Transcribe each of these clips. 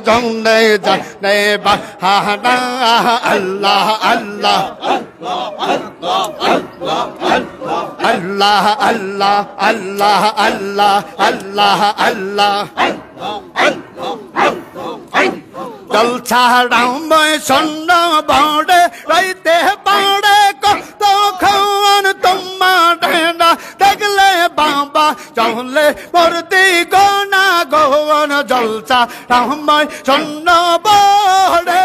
জনে জানে বাহানা আল্লাহ আল্লাহ আল্লাহ আল্লাহ আল্লাহ আল্লাহ আল্লাহ আল্লাহ জলছা রাময় সন্ন বড়ে রাইতে পাড়ে কত খাওয়ান তোমার না দেখলে বাবা চলে মূর্তি গোনা গোন জলছা রাময় সন্ন বড়ে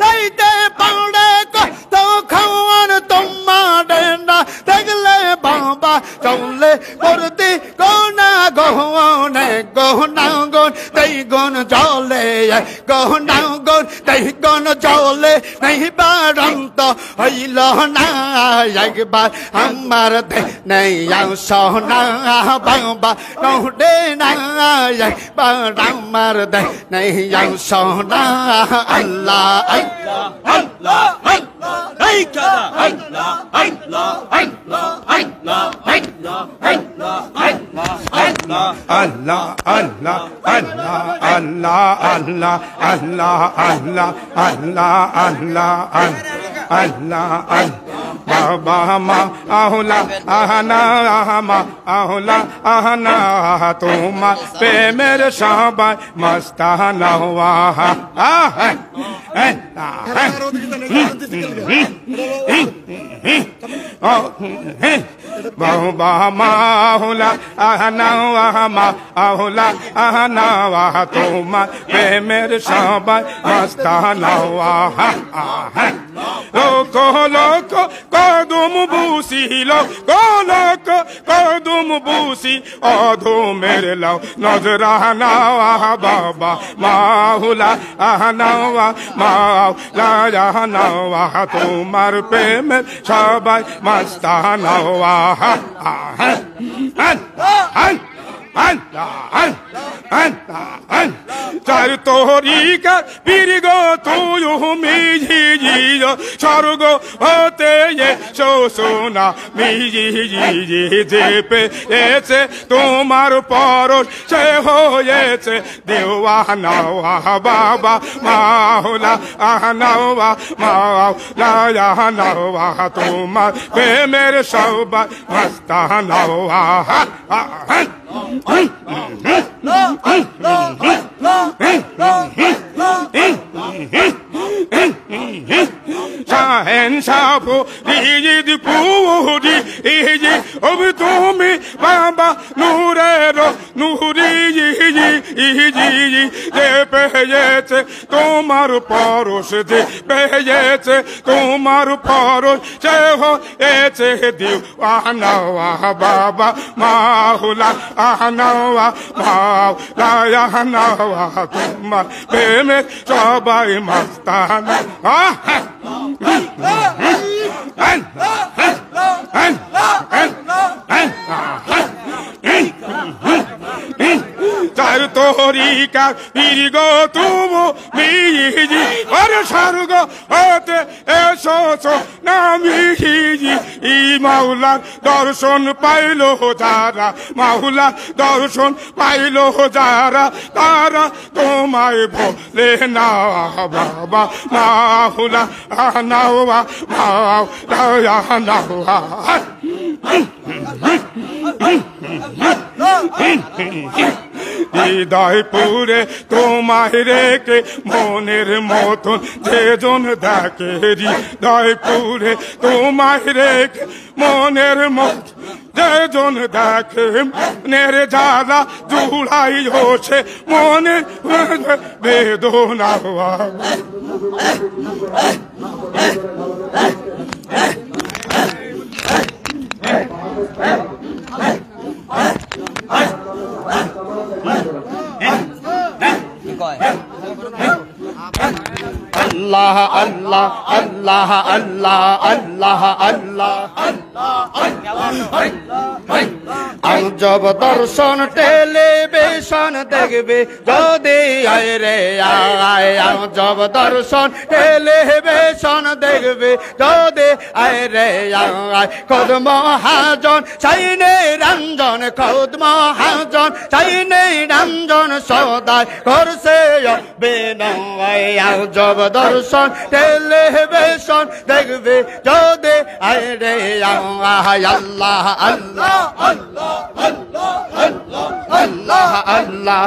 রাইতে পাড়ে কত খাওয়ান তোমার না দেখলে বাবা চলে মূর্তি গোনা গোনে গোনা গোন তাই গোন জলে গহনা গন তাই গন জলে নাই বারন্ত হইল না একবার আমার দে নেই সোনা বাবা নহডে না একবার আমার দে নেই সোনা আল্লাহ আল্লাহ আল্লাহ আল্লাহ আল্লাহ আল্লাহ আল্লাহ আল্লাহ আল্লাহ আল্লাহ Allah, Allah, Allah, Allah, Allah, Allah, Allah, Allah, Allah, Allah, Allah, Baba ma ahla ahna ahma ahla ahna tuma pe mere shabai mastana wa Baba ma ahla ahna ahma ahla ahna wa tuma pe mere shabai mastana wa Loko loko কদম বুসিল কলক কদম বুসি অধমের লাও নজরানা বাবা মাহুলা আহনাওয়া মাওলায়ানাওয়া তোমার প্রেমের সবাই মাস্তানাওয়া চার তোরিকা বীরগ তুই মিজি স্বর্গ হতে সোনা মিজি যে পেয়েছে তোমার পরশ সে হয়েছে দেওয়ানা বাবা মাওলা আহনাওয়া মাওলায়ানাওয়া তোমার প্রেমের সবাই মাস্তানাওয়া Shahen shapo di puri iji ob tumi baba nurero nuri iji de peyete tomar poros de peyete tomar poros cheho ete diu ahnawa baba mahula ahnawa mahula ahnawa tomar beme sabai mastana চার তোরিকা বীরগ তুমো মিজি আর স্বর্গ হতে এসোছ না মিজি ই মাওলার দর্শন pile যারা মাওলার দর্শন pile যারা তারা তোমায় বলে না বাবা মাওলা আহনাওয়া মাওলায়ানাওয়া হৃদয় পুরে তোমায় রেখে মনের মতন যেজন দেখে হৃদয় পুরে তোমায় রেখে মনের মত যেজন দেখে মনের জ্বালা জুড়াই হচ্ছে মনের বেদনা Coi আল্লাহ আল্লাহ আল্লাহ আল্লাহ আল্লাহ আল্লাহ আজব দর্শন টেলিভিশন দেখবে যদি আয় রে আয় আজব দর্শন টেলিভিশন দেখবে যদি আয় রে আয় খোদ মহাজন চাইনে রঞ্জন খোদ মহাজন চাইনে রঞ্জন সদাই করছে বিনয় আজব দর্শন টেলিভিশন দেখবে যদি আয় রে আয় আল্লাহ আল্লাহ আল্লাহ আল্লাহ আল্লাহ আল্লাহ